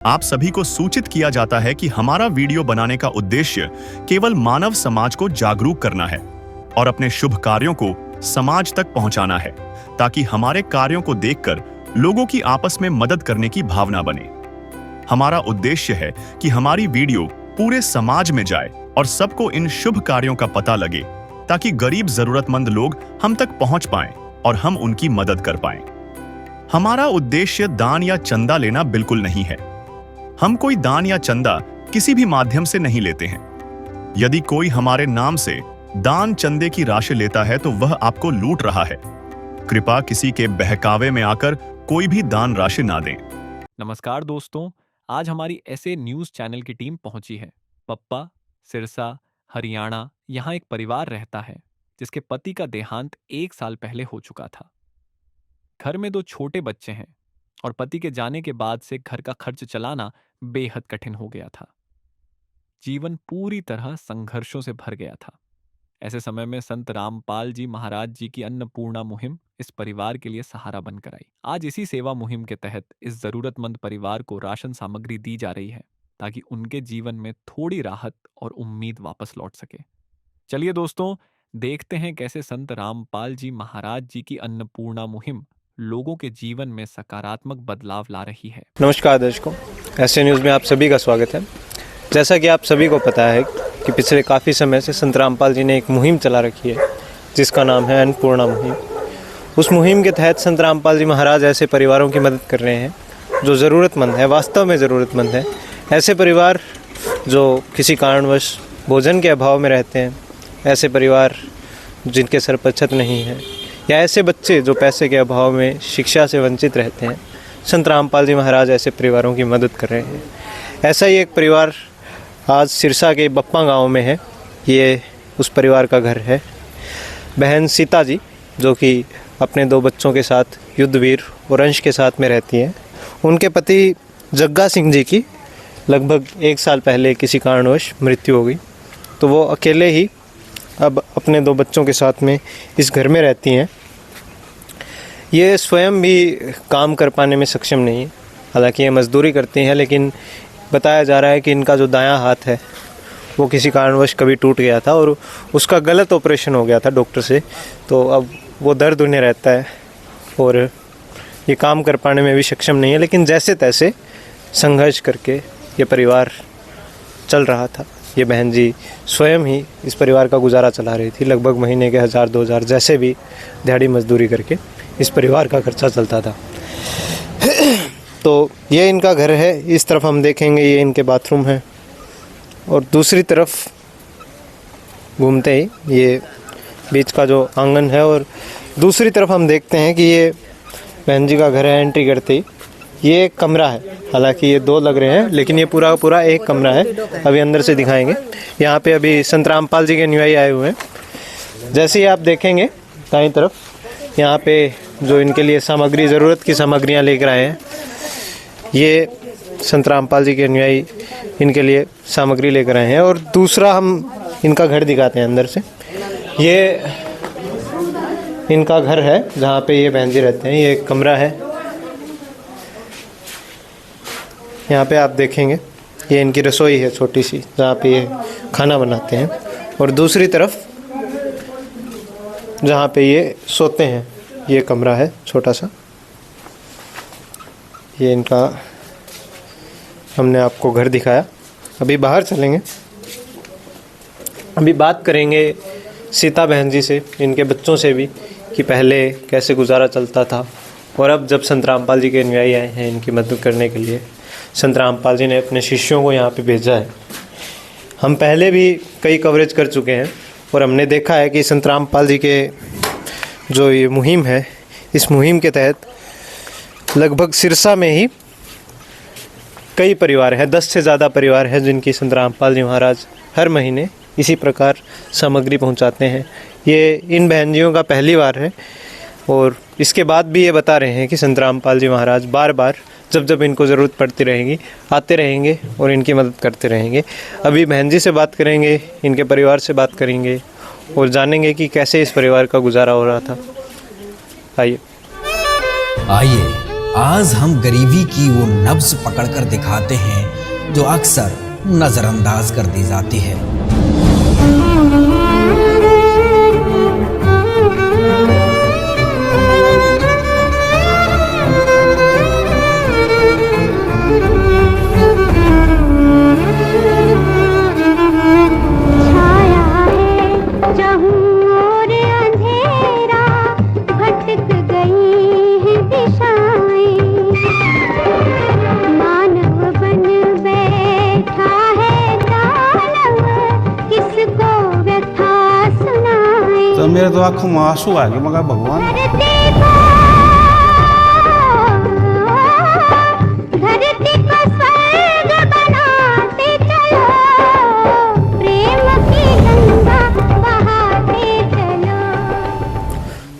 आप सभी को सूचित किया जाता है कि हमारा वीडियो बनाने का उद्देश्य केवल मानव समाज को जागरूक करना है और अपने शुभ कार्यों को समाज तक पहुंचाना है, ताकि हमारे कार्यों को देखकर लोगों की आपस में मदद करने की भावना बने। हमारा उद्देश्य है कि हमारी वीडियो पूरे समाज में जाए और सबको इन शुभ कार्यों का पता लगे, ताकि गरीब जरूरतमंद लोग हम तक पहुंच पाएं और हम उनकी मदद कर पाएं। हमारा उद्देश्य दान या चंदा लेना बिल्कुल नहीं है। हम कोई दान या चंदा किसी भी माध्यम से नहीं लेते हैं। यदि कोई हमारे नाम से दान चंदे की राशि लेता है तो वह आपको लूट रहा है। कृपया किसी के बहकावे में आकर कोई भी दान राशि ना दें। नमस्कार दोस्तों, आज हमारी ऐसे न्यूज़ चैनल की टीम पहुंची है। पप्पा, सिरसा, हरियाणा। यहाँ एक परिवार रहता है जिसके पति का देहांत 1 साल पहले हो चुका था। घर में 2 छोटे बच्चे हैं और पति के जाने के बाद से घर का खर्च चलाना बेहद कठिन हो गया था। जीवन पूरी तरह संघर्षों से भर गया था। ऐसे समय में संत रामपाल जी महाराज जी की अन्नपूर्णा मुहिम इस परिवार के लिए सहारा बनकर आई। आज इसी सेवा मुहिम के तहत इस जरूरतमंद परिवार को राशन सामग्री दी जा रही है, ताकि उनके जीवन में थोड़ी राहत और उम्मीद वापस लौट सके। चलिए दोस्तों, देखते हैं कैसे संत रामपाल जी महाराज जी की अन्नपूर्णा मुहिम लोगों के जीवन में सकारात्मक बदलाव ला रही है। नमस्कार दर्शकों, ऐसे न्यूज़ में आप सभी का स्वागत है। जैसा कि आप सभी को पता है कि पिछले काफ़ी समय से संत रामपाल जी ने एक मुहिम चला रखी है, जिसका नाम है अन्नपूर्णा मुहिम। उस मुहिम के तहत संत रामपाल जी महाराज ऐसे परिवारों की मदद कर रहे हैं जो ज़रूरतमंद है, वास्तव में ज़रूरतमंद है। ऐसे परिवार जो किसी कारणवश भोजन के अभाव में रहते हैं, ऐसे परिवार जिनके सर पर छत नहीं है, या ऐसे बच्चे जो पैसे के अभाव में शिक्षा से वंचित रहते हैं, संत रामपाल जी महाराज ऐसे परिवारों की मदद कर रहे हैं। ऐसा ही एक परिवार आज सिरसा के बप्पा गांव में है। ये उस परिवार का घर है। बहन सीता जी, जो कि अपने 2 बच्चों के साथ युद्धवीर और अंश के साथ में रहती हैं, उनके पति जग्गा सिंह जी की लगभग 1 साल पहले किसी कारणवश मृत्यु हो गई, तो वो अकेले ही अब अपने 2 बच्चों के साथ में इस घर में रहती हैं। ये स्वयं भी काम कर पाने में सक्षम नहीं है, हालांकि ये मजदूरी करती हैं, लेकिन बताया जा रहा है कि इनका जो दायां हाथ है वो किसी कारणवश कभी टूट गया था और उसका गलत ऑपरेशन हो गया था डॉक्टर से, तो अब वो दर्द उन्हें रहता है और ये काम कर पाने में भी सक्षम नहीं है। लेकिन जैसे तैसे संघर्ष करके ये परिवार चल रहा था। ये बहन जी स्वयं ही इस परिवार का गुजारा चला रही थी। लगभग महीने के 1000-2000 जैसे भी दिहाड़ी मजदूरी करके इस परिवार का खर्चा चलता था। तो ये इनका घर है। इस तरफ हम देखेंगे ये इनके बाथरूम है, और दूसरी तरफ घूमते ही ये बीच का जो आंगन है, और दूसरी तरफ हम देखते हैं कि ये बहन जी का घर है। एंट्री करते ही ये एक कमरा है, हालांकि ये 2 लग रहे हैं, लेकिन ये पूरा पूरा एक कमरा है। अभी अंदर से दिखाएंगे। यहाँ पे अभी संत रामपाल जी के अनुयायी आए हुए हैं। जैसे ही आप देखेंगे दाईं तरफ, यहाँ पे जो इनके लिए सामग्री, ज़रूरत की सामग्रियाँ लेकर आए हैं, ये संत रामपाल जी के अनुयायी इनके लिए सामग्री लेकर आए हैं। और दूसरा हम इनका घर दिखाते हैं अंदर से। ये इनका घर है जहाँ पे ये बहन जी रहते हैं। ये एक कमरा है। यहाँ पे आप देखेंगे ये इनकी रसोई है छोटी सी, जहाँ पे ये खाना बनाते हैं। और दूसरी तरफ जहाँ पे ये सोते हैं, ये कमरा है छोटा सा। ये इनका हमने आपको घर दिखाया। अभी बाहर चलेंगे। अभी बात करेंगे सीता बहन जी से, इनके बच्चों से भी, कि पहले कैसे गुजारा चलता था और अब जब संत रामपाल जी के अनुयायी आए हैं इनकी मदद करने के लिए, संत रामपाल जी ने अपने शिष्यों को यहाँ पे भेजा है। हम पहले भी कई कवरेज कर चुके हैं और हमने देखा है कि संत रामपाल जी के जो ये मुहिम है, इस मुहिम के तहत लगभग सिरसा में ही कई परिवार हैं, 10 से ज़्यादा परिवार हैं, जिनकी संत रामपाल जी महाराज हर महीने इसी प्रकार सामग्री पहुंचाते हैं। ये इन बहनजियों का पहली बार है, और इसके बाद भी ये बता रहे हैं कि संत रामपाल जी महाराज बार बार जब जब इनको ज़रूरत पड़ती रहेगी आते रहेंगे और इनकी मदद करते रहेंगे। अभी बहन जी से बात करेंगे, इनके परिवार से बात करेंगे और जानेंगे कि कैसे इस परिवार का गुजारा हो रहा था। आइए आज हम गरीबी की वो नब्ज पकड़कर दिखाते हैं जो अक्सर नजरअंदाज कर दी जाती है। तो मेरे तो आंखों में आंसू आ गए। मगर भगवान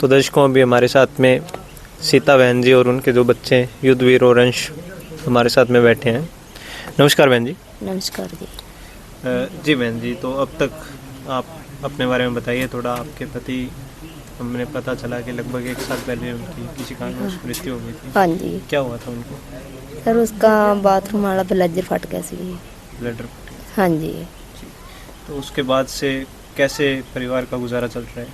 तो दर्शकों, अभी हमारे साथ में सीता बहन जी और उनके जो बच्चे हैं युद्धवीर और अंश हमारे साथ में बैठे हैं। नमस्कार बहन जी। नमस्कार जी। जी बहन जी, तो अब तक आप अपने बारे में बताइए थोड़ा। आपके पति, हमने पता चला कि लगभग 1 साल पहले उनकी किसी कारणवश मृत्यु हो गई थी। हाँ जी। क्या हुआ था उनको? सर उसका बाथरूम वाला ब्लेजर फट गया सी। ब्लडर? हाँ जी। तो उसके बाद से कैसे परिवार का गुजारा चल रहा है?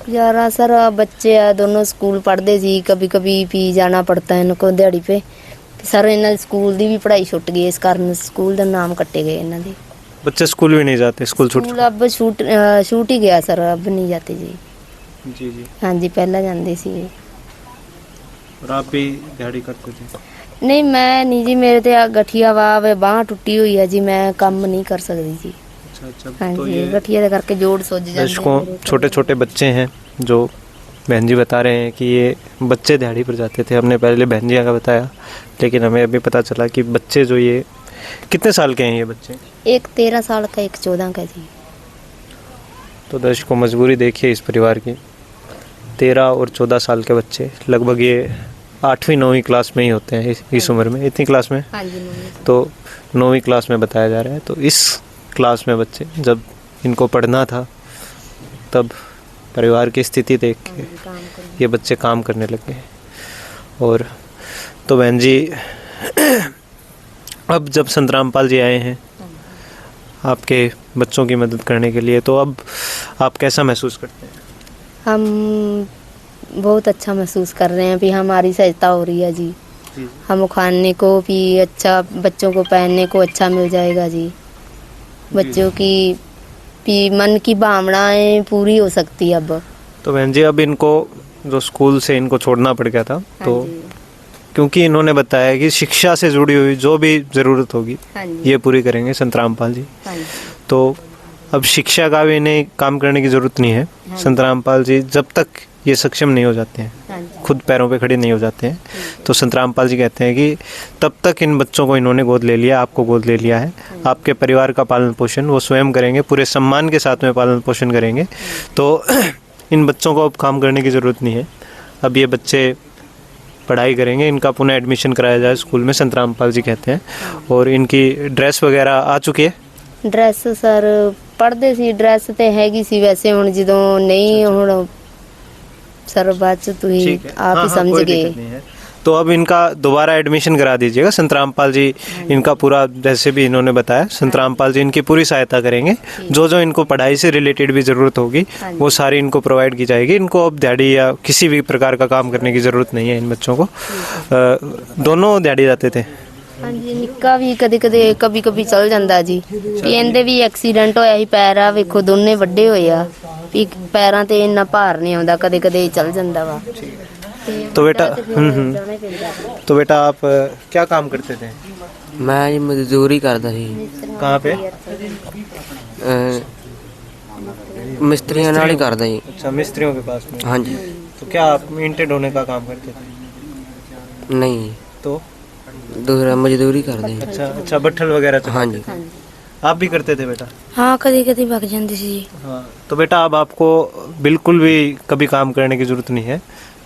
यार सर बच्चे आ दोनों स्कूल पढ़ते सी, कभी कभी पी जाना पड़ता है इनको दिहाड़ी पे। सर इन्होंने स्कूल दी भी पढ़ाई छुट गई, इस कारण स्कूल का नाम कट्टे गए इन्हों के। बच्चे स्कूल भी नहीं जाते? स्कूल छूट अब छूट ही गया सर, अब नहीं जाते जी। जी जी। हाँ जी, पहला जाते सी। और आप भी दिहाड़ी करते थे? नहीं मैं नहीं जी, मेरे तो गठिया वा बांह टुटी हुई है जी, मैं काम नहीं कर सकती जी। अच्छा। हाँ तो जी, ये गठिया करके जोड़ सोच जाते हैं। दर्शकों, छोटे छोटे बच्चे हैं जो बहन जी बता रहे हैं कि ये बच्चे दिहाड़ी पर जाते थे। हमने पहले बहन जी का बताया, लेकिन हमें अभी पता चला कि बच्चे जो ये कितने साल के हैं ये बच्चे? एक 13 साल का, एक 14 का जी। तो दर्शकों, मजबूरी देखिए इस परिवार की। 13 और 14 साल के बच्चे, लगभग ये 8वीं 9वीं क्लास में ही होते हैं इस उम्र में। इतनी क्लास में? हाँ जी। तो 9वीं क्लास में बताया जा रहा है। तो इस क्लास में बच्चे, जब इनको पढ़ना था, तब परिवार की स्थिति देख के ये बच्चे काम करने लगे। और तो बहन जी, अब जब संत रामपाल जी आए हैं आपके बच्चों की मदद करने के लिए, तो अब आप कैसा महसूस करते हैं? हम बहुत अच्छा महसूस कर रहे हैं, भी हमारी सहायता हो रही है जी। हम खाने को भी अच्छा, बच्चों को पहनने को अच्छा मिल जाएगा जी। बच्चों की भी मन की भावनाएं पूरी हो सकती है अब। तो बहन जी, अब इनको जो स्कूल से इनको छोड़ना पड़ गया था, तो क्योंकि इन्होंने बताया कि शिक्षा से जुड़ी हुई जो भी ज़रूरत होगी ये पूरी करेंगे संत रामपाल जी। तो अब शिक्षा का भी इन्हें काम करने की ज़रूरत नहीं है। संत रामपाल जी जब तक ये सक्षम नहीं हो जाते हैं, खुद पैरों पे खड़े नहीं हो जाते हैं, तो संत रामपाल जी कहते हैं कि तब तक इन बच्चों को इन्होंने गोद ले लिया, आपको गोद ले लिया है। आपके परिवार का पालन पोषण वो स्वयं करेंगे, पूरे सम्मान के साथ में पालन पोषण करेंगे। तो इन बच्चों को अब काम करने की ज़रूरत नहीं है। अब ये बच्चे पढ़ाई करेंगे, इनका पुनः एडमिशन कराया जाए स्कूल में, संत रामपाल जी कहते हैं। और इनकी ड्रेस वगैरह आ चुकी है? ड्रेस सर पढ़ते सी, ड्रेस तो हैगी सी वैसे, हुण जदों नहीं हुण सर बाद च तुसीं आप ही समझ गए। तो अब इनका दोबारा एडमिशन करा दीजिएगा। संत रामपाल जी इनका पूरा, जैसे भी इन्होंने बताया, संत रामपाल जी इनकी पूरी सहायता करेंगे। जो जो इनको पढ़ाई से रिलेटेड भी ज़रूरत होगी वो सारी इनको प्रोवाइड की जाएगी। इनको अब दिहाड़ी या किसी भी प्रकार का काम करने की ज़रूरत नहीं है इन बच्चों को। दोनों दिहाड़ी जाते थे? हाँ जी, निक्का भी कभी कभी चल जाता जी। इहदे भी एक्सीडेंट होया ही, पैर आ वेखो दोने वड्डे होए आ, भी पैरां ते इन्ना भार नहीं आउंदा, कदे कदे चल जांदा वा। तो बेटा आप क्या काम करते थे? मैं जी मजदूरी करता सी। कहाँ पे? मिस्त्रियों नाल ही करदा जी। अच्छा, मिस्त्रियों के पास में? हाँ जी। तो क्या आप ईंटें ढोने का काम करते थे? नहीं, तो दूसरा मजदूरी करदा जी। अच्छा, भट्ठल वगैरह? हाँ जी। आप भी करते थे बेटा? हाँ, कभी कभी भग जाती सी। हाँ, तो बेटा अब आपको बिल्कुल भी कभी काम करने की ज़रूरत नहीं है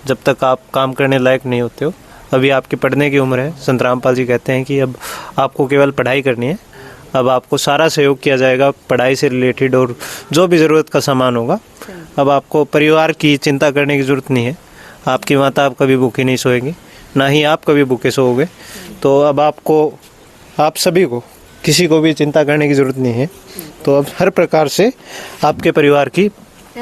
जब तक आप काम करने लायक नहीं होते हो। अभी आपकी पढ़ने की उम्र है। संत रामपाल जी कहते हैं कि अब आपको केवल पढ़ाई करनी है। अब आपको सारा सहयोग किया जाएगा पढ़ाई से रिलेटेड, और जो भी ज़रूरत का सामान होगा। अब आपको परिवार की चिंता करने की ज़रूरत नहीं है। आपकी माता आप कभी भूखी नहीं सोएंगी, ना ही आप कभी भूखे सोओगे। तो अब आप सभी को किसी को भी चिंता करने की ज़रूरत नहीं है। तो अब हर प्रकार से आपके परिवार की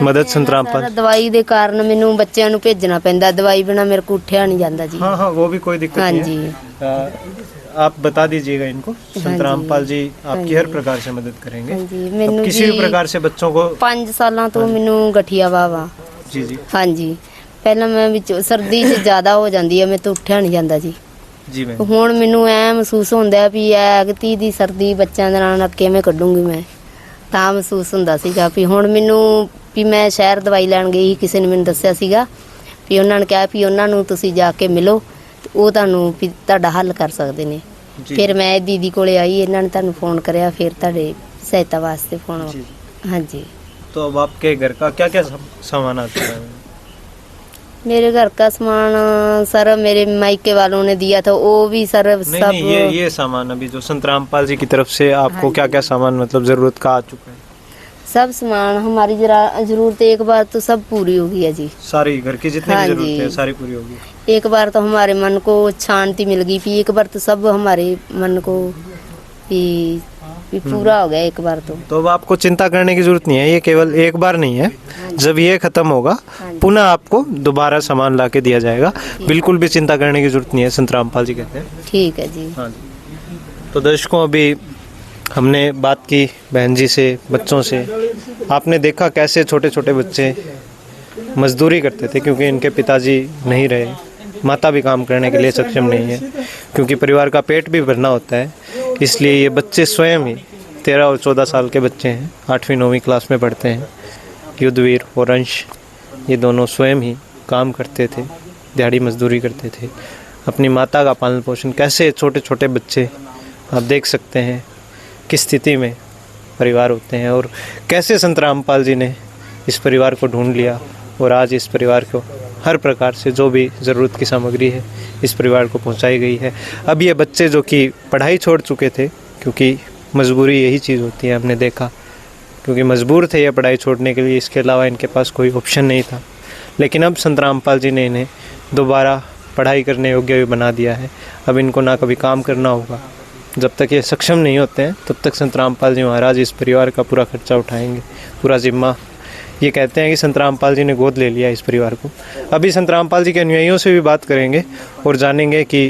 मदद संतरामपाल। ਸਾਰਾ ਦਵਾਈ ਦੇ ਕਾਰਨ ਮੈਨੂੰ ਬੱਚਿਆਂ ਨੂੰ ਭੇਜਣਾ ਪੈਂਦਾ, ਦਵਾਈ ਬਿਨਾ ਮੇਰੇ ਕੋ ਉੱਠਿਆ ਨਹੀਂ ਜਾਂਦਾ ਜੀ। हाँ हाँ, वो भी कोई दिक्कत हाँ नहीं जी। है। आप बता दीजिएगा इनको, संतरामपाल जी आपकी हर प्रकार से मदद करेंगे। हाँ जी, अब ਮੈਨੂੰ किसी भी ਜੀ प्रकार से बच्चों को 5 ਸਾਲਾਂ ਤੋਂ ਮੈਨੂੰ ਗਠੀਆ ਵਾ। जी जी ਹਾਂਜੀ, ਪਹਿਲਾਂ ਮੈਂ ਵਿੱਚ ਸਰਦੀ 'ਚ ਜ਼ਿਆਦਾ ਹੋ ਜਾਂਦੀ ਹੈ, ਮੈਂ ਤੋਂ ਉੱਠਿਆ ਨਹੀਂ ਜਾਂਦਾ ਜੀ। जी मैम। ਹੁਣ ਮੈਨੂੰ ਐ ਮਹਿਸੂਸ ਹੁੰਦਾ ਵੀ ਐਗਤੀ ਦੀ ਸਰਦੀ ਬੱਚਿਆਂ ਦੇ ਨਾਲ ਕਿਵੇਂ ਕੱਢੂੰਗੀ ਮੈਂ, ਤਾਂ ਮਹਿਸੂਸ ਹੁੰਦਾ ਸੀਗਾ ਵੀ ਹੁਣ ਮੈਨੂੰ ਵੀ ਮੈਂ ਸ਼ਹਿਰ ਦਵਾਈ ਲੈਣ ਗਈ, ਕਿਸੇ ਨੇ ਮੈਨੂੰ ਦੱਸਿਆ ਸੀਗਾ ਵੀ ਉਹਨਾਂ ਨੇ ਕਿਹਾ ਵੀ ਉਹਨਾਂ ਨੂੰ ਤੁਸੀਂ ਜਾ ਕੇ ਮਿਲੋ ਤੇ ਉਹ ਤੁਹਾਨੂੰ ਵੀ ਤੁਹਾਡਾ ਹੱਲ ਕਰ ਸਕਦੇ ਨੇ। ਫਿਰ ਮੈਂ ਦੀਦੀ ਕੋਲੇ ਆਈ, ਇਹਨਾਂ ਨੇ ਤੁਹਾਨੂੰ ਫੋਨ ਕਰਿਆ, ਫਿਰ ਤੁਹਾਡੇ ਸਹਾਇਤਾ ਵਾਸਤੇ ਫੋਨ। ਹਾਂਜੀ। तो अब आपके घर का क्या क्या सामान आता है? मेरे घर का सामान सर मेरे मायके वालों ने दिया था, वो भी सर नहीं सब नहीं, ये सामान अभी जो संतरामपाल जी की तरफ से आपको क्या क्या सामान मतलब ज़रूरत का आ चुका है? सब सामान हमारी जरूरत एक बार तो सब पूरी होगी है जी। सारी घर की जितनी भी हाँ जरूरत जी। है सारी पूरी होगी। एक बार तो हमारे मन को शांति मिल गई, फिर एक बार तो सब हमारे मन को भी पूरा हो गया एक बार तो। तो अब आपको चिंता करने की जरूरत नहीं है, ये केवल एक बार नहीं है, जब ये खत्म होगा पुनः आपको दोबारा सामान ला के दिया जाएगा। बिल्कुल भी चिंता करने की जरूरत नहीं है, संतरामपाल जी कहते हैं। ठीक है जी। हाँ जी। तो दर्शकों, अभी हमने बात की बहन जी से, बच्चों से। आपने देखा कैसे छोटे छोटे बच्चे मजदूरी करते थे, क्योंकि इनके पिताजी नहीं रहे, माता भी काम करने के लिए सक्षम नहीं है, क्योंकि परिवार का पेट भी भरना होता है। इसलिए ये बच्चे स्वयं ही 13 और 14 साल के बच्चे हैं, 8वीं 9वीं क्लास में पढ़ते हैं। युद्धवीर और अंश ये दोनों स्वयं ही काम करते थे, दिहाड़ी मजदूरी करते थे, अपनी माता का पालन पोषण। कैसे छोटे छोटे बच्चे, आप देख सकते हैं किस स्थिति में परिवार होते हैं, और कैसे संतरामपाल जी ने इस परिवार को ढूंढ लिया और आज इस परिवार को हर प्रकार से जो भी ज़रूरत की सामग्री है इस परिवार को पहुंचाई गई है। अब ये बच्चे जो कि पढ़ाई छोड़ चुके थे, क्योंकि मजबूरी यही चीज़ होती है, हमने देखा, क्योंकि मजबूर थे ये पढ़ाई छोड़ने के लिए, इसके अलावा इनके पास कोई ऑप्शन नहीं था। लेकिन अब संतरामपाल जी ने इन्हें दोबारा पढ़ाई करने योग्य भी बना दिया है। अब इनको ना कभी काम करना होगा, जब तक ये सक्षम नहीं होते हैं तब तक संतरामपाल जी महाराज इस परिवार का पूरा खर्चा उठाएंगे, पूरा जिम्मा। ये कहते हैं कि संतरामपाल जी ने गोद ले लिया इस परिवार को। अभी संतरामपाल जी के अनुयायियों से भी बात करेंगे और जानेंगे कि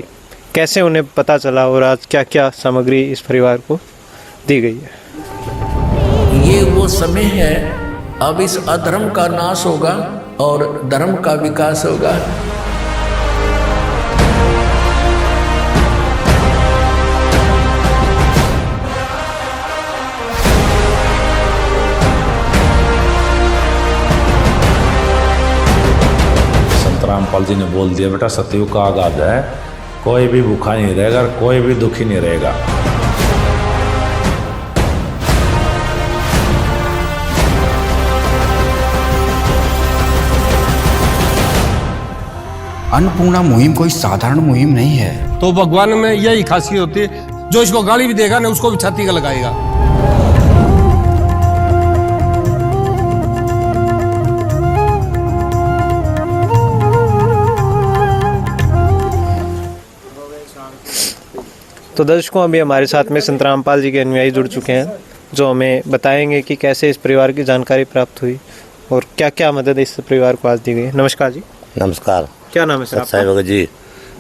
कैसे उन्हें पता चला और आज क्या क्या सामग्री इस परिवार को दी गई है। ये वो समय है, अब इस अधर्म का नाश होगा और धर्म का विकास होगा। रामपाल जी ने बोल दिया, बेटा सतयुग का आगाज है, कोई भी भूखा नहीं रहेगा, कोई भी दुखी नहीं रहेगा। अन्नपूर्णा मुहिम कोई साधारण मुहिम नहीं है। तो भगवान में यही खासियत होती है, जो इसको गाली भी देगा ना उसको भी छाती का लगाएगा। तो दर्शकों, अभी हमारे साथ में संतरामपाल जी के अनुयायी जुड़ चुके हैं, जो हमें बताएंगे कि कैसे इस परिवार की जानकारी प्राप्त हुई और क्या क्या मदद इस परिवार को आज दी गई। नमस्कार जी। नमस्कार। क्या नाम है सर आपका? साहिब जी,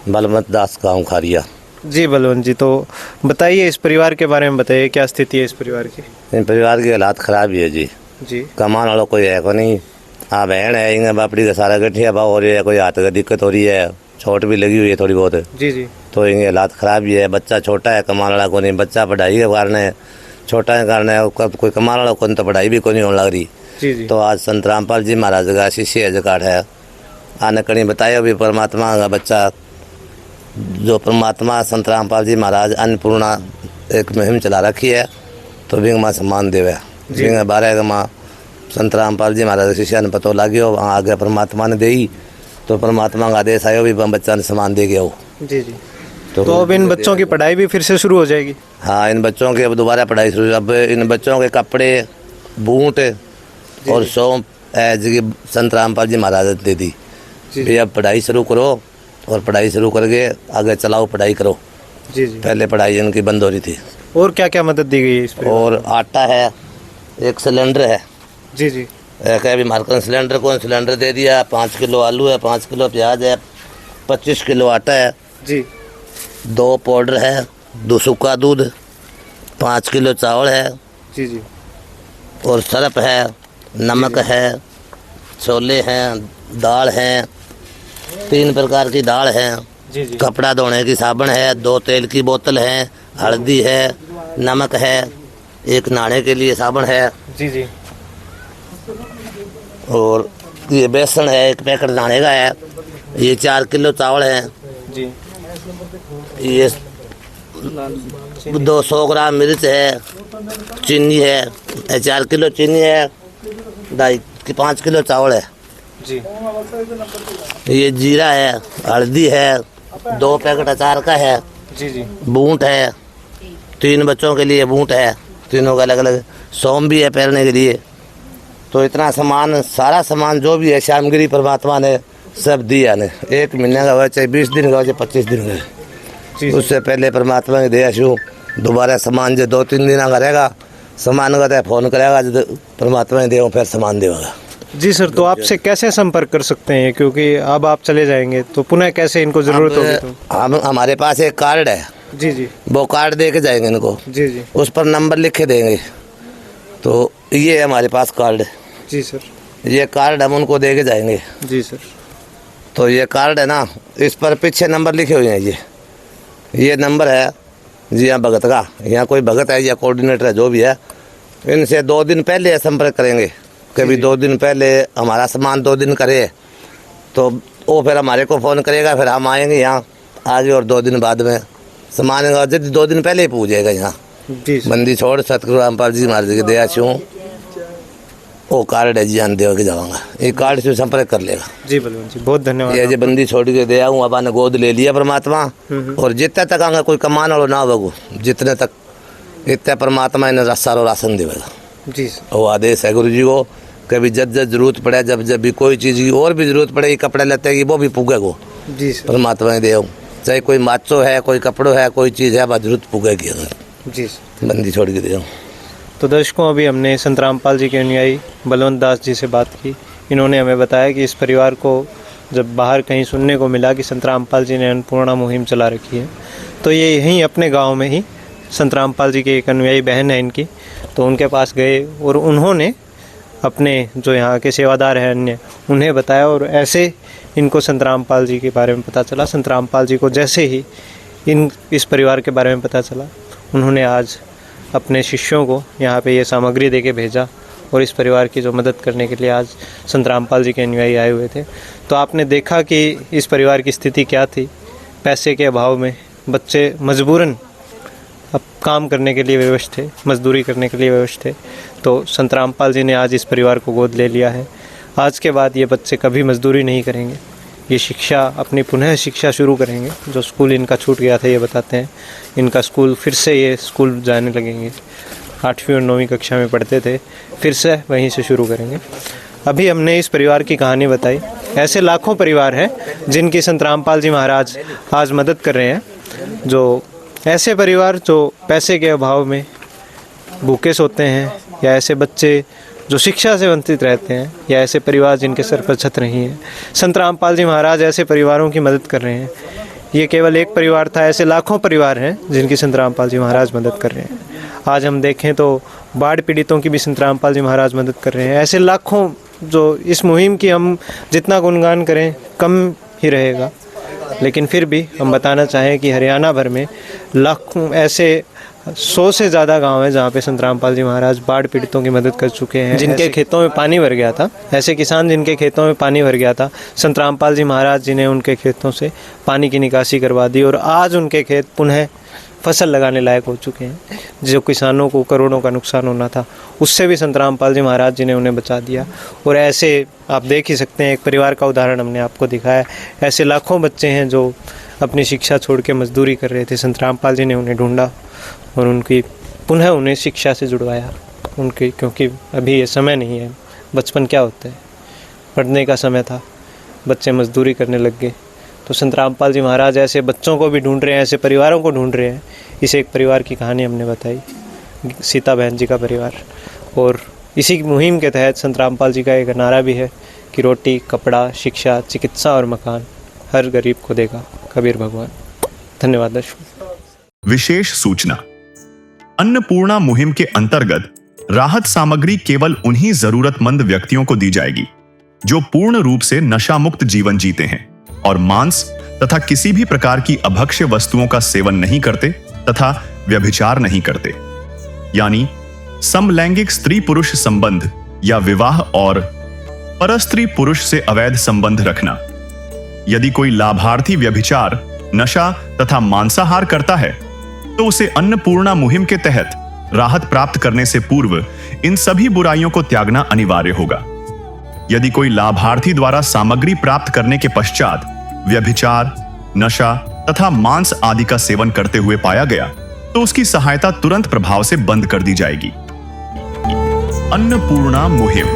बलवंत दास, गाँव खारिया। जी बलवंत जी, तो बताइए इस परिवार के बारे में, बताइए क्या स्थिति है इस परिवार की। इन परिवार की हालात खराब ही है जी। कमान वाला कोई है को नहीं। हाँ बहन है, इंगे बापड़ी का सारा गठिया भाव हो रही है, कोई हाथ का दिक्कत हो रही है, चोट भी लगी हुई है थोड़ी बहुत। जी। तो इनके हालात खराब ही है। बच्चा छोटा है, कमान वाला को नहीं, बच्चा पढ़ाई के कारण है, छोटा है कारण है, कोई कमान वाला को तो पढ़ाई भी को नहीं होने लग रही। जी। तो आज संतरामपाल जी महाराज का शिष्य है जकाट है, आने कहीं बताया भी परमात्मा का बच्चा, जो परमात्मा संतरामपाल जी महाराज अन्नपूर्णा एक मुहिम चला रखी है, तो विंग माँ सम्मान देवे। विंग 12 माँ संतरामपाल जी महाराज शिष्य ने पतो लगे हो, वहाँ आगे परमात्मा ने दी, तो परमात्मा का आदेश आयो भी बच्चा ने सम्मान दे गया हो। जी। तो अब इन बच्चों की पढ़ाई भी फिर से शुरू हो जाएगी। हाँ, इन बच्चों की अब दोबारा पढ़ाई शुरू। अब इन बच्चों के कपड़े, बूट और सौंप संतरामपाल जी महाराज ने दे दी। भी अब पढ़ाई शुरू करो, और पढ़ाई शुरू करके आगे चलाओ, पढ़ाई करो। जी जी। पहले पढ़ाई इनकी बंद हो रही थी। और क्या क्या मदद दी गई है इस पर? और आटा है, एक सिलेंडर है। जी जी। एक अभी मार्कन सिलेंडर दे दिया, 5 किलो आलू है, 5 किलो प्याज है, 25 किलो आटा है जी। 2 पाउडर है, 2 सूखा दूध, 5 किलो चावल है जी जी। और सरफ है, नमक है, छोले हैं, दाल है, 3 प्रकार की दाल है, जी जी। कपड़ा धोने की साबुन है, 2 तेल की बोतल है, हल्दी है, नमक है, 1 नहाने के लिए साबुन है जी जी। और ये बेसन है, 1 पैकेट नहाने का है, ये 4 किलो चावल है जी। ये 200 ग्राम मिर्च है, चीनी है, 4 किलो चीनी है, 5 किलो चावल है जी। ये जीरा है, हल्दी है, 2 पैकेट अचार का है जी जी। बूट है, 3 बच्चों के लिए बूट है, तीनों का अलग अलग, सोम भी है पहनने के लिए। तो इतना सामान, सारा सामान जो भी है सामग्री परमात्मा ने सब दिया ने। 1 महीने का हो चाहे 20 दिन का हो चाहे 25 दिन का, उससे पहले परमात्मा ने दिया शू। दोबारा सामान जो 2-3 दिन का रहेगा सामान का तो फ़ोन करेगा, जो परमात्मा ने दिया फिर सामान देगा। जी सर, तो आपसे कैसे संपर्क कर सकते हैं, क्योंकि अब आप चले जाएंगे तो पुनः कैसे इनको ज़रूरत होगी? तो हम हमारे पास एक कार्ड है जी जी। वो कार्ड दे के जाएंगे इनको। जी जी। उस पर नंबर लिख के देंगे। तो ये है हमारे पास कार्ड। जी सर। ये कार्ड हम उनको दे के जाएंगे। जी सर। तो ये कार्ड है ना, इस पर पीछे नंबर लिखे हुए हैं। ये नंबर है जी हाँ भगत का, यहाँ कोई भगत है या कोऑर्डिनेटर है जो भी है, इनसे 2 दिन पहले संपर्क करेंगे। कभी 2 दिन पहले हमारा सामान 2 दिन करे तो वो फिर हमारे को फ़ोन करेगा, फिर हम आएंगे यहाँ आगे, और 2 दिन बाद में सामान 2 दिन पहले ही पूछेगा यहाँ। जी। बंदी छोड़ सतगुरु रामपाल जी महाराज की दया से वो कार्ड है जी, हाँ दे के जाऊँगा। ये कार्ड से संपर्क कर लेगा। जी बलवंत जी, बहुत धन्यवाद। ये जो बंदी छोड़ के दे आऊँ, अब ने गोद ले लिया परमात्मा, और जितने तक आगे कोई कमान वालों ना होगा, जितने तक इतने परमात्मा इन्हें सारो राशन देगा। जी। वो आदेश है गुरु जी को, कभी जब जब जरूरत पड़े, जब जब भी कोई चीज़ की और भी जरूरत पड़ेगी, कपड़े लेते की वो भी पुगेगो। जी सर। परमात्मा ने दे, चाहे कोई माचो है, कोई कपड़ो है, कोई चीज़ है, बस जरूरत पुगेगी। जी सर। बंदी छोड़ के दे। तो दर्शकों, अभी हमने संत रामपाल जी के अनुयायी बलवंत दास जी से बात की। इन्होंने हमें बताया कि इस परिवार को जब बाहर कहीं सुनने को मिला कि संत रामपाल जी ने अन्नपूर्णा मुहिम चला रखी है, तो ये यहीं अपने गांव में ही संत रामपाल जी की एक अनुयायी बहन है इनकी, तो उनके पास गए और उन्होंने अपने जो यहाँ के सेवादार हैं अन्य, उन्हें बताया, और ऐसे इनको संत रामपाल जी के बारे में पता चला। संत रामपाल जी को जैसे ही इस परिवार के बारे में पता चला, उन्होंने आज अपने शिष्यों को यहाँ पे ये सामग्री देके भेजा, और इस परिवार की जो मदद करने के लिए आज संत रामपाल जी के अनुयायी आए हुए थे। तो आपने देखा कि इस परिवार की स्थिति क्या थी। पैसे के अभाव में बच्चे मजबूरन अब काम करने के लिए विवश थे, मजदूरी करने के लिए विवश थे। तो संत रामपाल जी ने आज इस परिवार को गोद ले लिया है। आज के बाद ये बच्चे कभी मजदूरी नहीं करेंगे, ये शिक्षा, अपनी पुनः शिक्षा शुरू करेंगे। जो स्कूल इनका छूट गया था, ये बताते हैं, इनका स्कूल फिर से ये स्कूल जाने लगेंगे। 8वीं और 9वीं कक्षा में पढ़ते थे, फिर से वहीं से शुरू करेंगे। अभी हमने इस परिवार की कहानी बताई। ऐसे लाखों परिवार हैं जिनकी संत रामपाल जी महाराज आज मदद कर रहे हैं। जो ऐसे परिवार जो पैसे के अभाव में भूखे सोते हैं, या ऐसे बच्चे जो शिक्षा से वंचित रहते हैं, या ऐसे परिवार जिनके सर पर छत नहीं है, संत रामपाल जी महाराज ऐसे परिवारों की मदद कर रहे हैं। ये केवल एक परिवार था, ऐसे लाखों परिवार हैं जिनकी संत रामपाल जी महाराज मदद कर रहे हैं। आज हम देखें तो बाढ़ पीड़ितों की भी संत रामपाल जी महाराज मदद कर रहे हैं। ऐसे लाखों, जो इस मुहिम की हम जितना गुणगान करें कम ही रहेगा, लेकिन फिर भी हम बताना चाहें कि हरियाणा भर में लाखों ऐसे 100 से ज़्यादा गांव हैं जहां पे संत रामपाल जी महाराज बाढ़ पीड़ितों की मदद कर चुके हैं। जिनके खेतों में पानी भर गया था, ऐसे किसान जिनके खेतों में पानी भर गया था, संत रामपाल जी महाराज जी ने उनके खेतों से पानी की निकासी करवा दी, और आज उनके खेत पुनः फसल लगाने लायक हो चुके हैं। जो किसानों को करोड़ों का नुकसान होना था, उससे भी संत रामपाल जी महाराज जी ने उन्हें बचा दिया। और ऐसे आप देख ही सकते हैं, एक परिवार का उदाहरण हमने आपको दिखाया। ऐसे लाखों बच्चे हैं जो अपनी शिक्षा छोड़ के मजदूरी कर रहे थे। संत रामपाल जी ने उन्हें ढूंढा और पुनः उन्हें शिक्षा से जुड़वाया क्योंकि अभी ये समय नहीं है। बचपन क्या होता है, पढ़ने का समय था, बच्चे मजदूरी करने लग गए, तो संत रामपाल जी महाराज ऐसे बच्चों को भी ढूंढ रहे हैं, ऐसे परिवारों को ढूंढ रहे हैं। इस एक परिवार की कहानी हमने बताई, सीता बहन जी का परिवार। और इसी मुहिम के तहत संत रामपाल जी का एक नारा भी है कि रोटी, कपड़ा, शिक्षा, चिकित्सा और मकान हर गरीब को देगा कबीर भगवान। धन्यवाद दर्शकों। विशेष सूचना, अन्नपूर्णा मुहिम के अंतर्गत राहत सामग्री केवल उन्हीं जरूरतमंद व्यक्तियों को दी जाएगी जो पूर्ण रूप से नशा मुक्त जीवन जीते हैं और मांस तथा किसी भी प्रकार की अभक्ष्य वस्तुओं का सेवन नहीं करते तथा व्यभिचार नहीं करते, यानी समलैंगिक स्त्री पुरुष संबंध या विवाह और परस्त्री पुरुष से अवैध संबंध रखना। यदि कोई लाभार्थी व्यभिचार, नशा तथा मांसाहार करता है तो उसे अन्नपूर्णा मुहिम के तहत राहत प्राप्त करने से पूर्व इन सभी बुराइयों को त्यागना अनिवार्य होगा। यदि कोई लाभार्थी द्वारा सामग्री प्राप्त करने के पश्चात व्यभिचार, नशा तथा मांस आदि का सेवन करते हुए पाया गया तो उसकी सहायता तुरंत प्रभाव से बंद कर दी जाएगी। अन्नपूर्णा मुहिम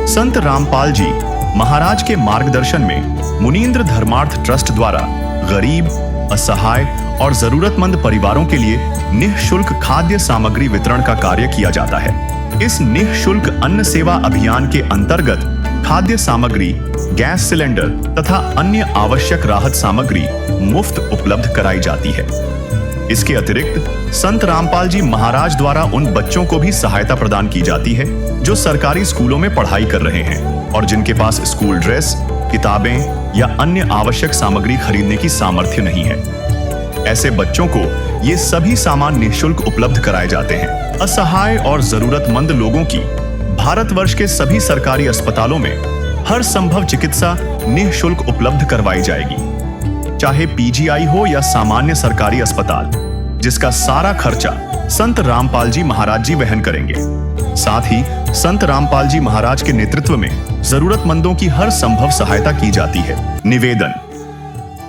संत रामपाल जी महाराज के मार्गदर्शन में मुनींद्र धर्मार्थ ट्रस्ट द्वारा गरीब, असहाय और जरूरतमंद परिवारों के लिए निःशुल्क खाद्य सामग्री वितरण का कार्य किया जाता है। इस निःशुल्क अन्न सेवा अभियान के अंतर्गत खाद्य सामग्री, गैस सिलेंडर तथा अन्य आवश्यक राहत सामग्री मुफ्त उपलब्ध कराई जाती है। इसके अतिरिक्त संत रामपाल जी महाराज द्वारा उन बच्चों को भी सहायता प्रदान की जाती है जो सरकारी स्कूलों में पढ़ाई कर रहे हैं और जिनके पास स्कूल ड्रेस, किताबें या अन्य आवश्यक सामग्री खरीदने की सामर्थ्य नहीं है। ऐसे बच्चों को ये सभी सामान निःशुल्क उपलब्ध कराए जाते हैं। असहाय और जरूरतमंद लोगों की भारतवर्ष के सभी सरकारी अस्पतालों में हर संभव चिकित्सा निःशुल्क उपलब्ध करवाई जाएगी, चाहे पीजीआई हो या सामान्य सरकारी अस्पताल, जिसका सारा खर्चा संत रामपाल जी महाराज जी वहन करेंगे। साथ ही संत रामपाल जी महाराज के नेतृत्व में जरूरतमंदों की हर संभव सहायता की जाती है। निवेदन,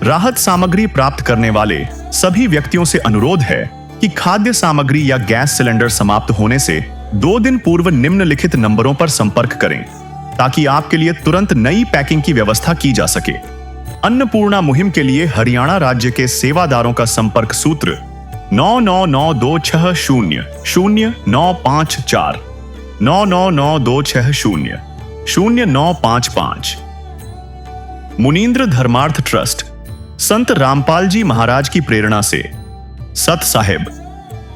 राहत सामग्री प्राप्त करने वाले सभी व्यक्तियों से अनुरोध है कि खाद्य सामग्री या गैस सिलेंडर समाप्त होने से 2 दिन पूर्व निम्नलिखित नंबरों पर संपर्क करें ताकि आपके लिए तुरंत नई पैकिंग की व्यवस्था की जा सके। अन्नपूर्णा मुहिम के लिए हरियाणा राज्य के सेवादारों का संपर्क सूत्र 9992600954 9992600955। मुनींद्र धर्मार्थ ट्रस्ट संत रामपाल जी महाराज की प्रेरणा से सत साहिब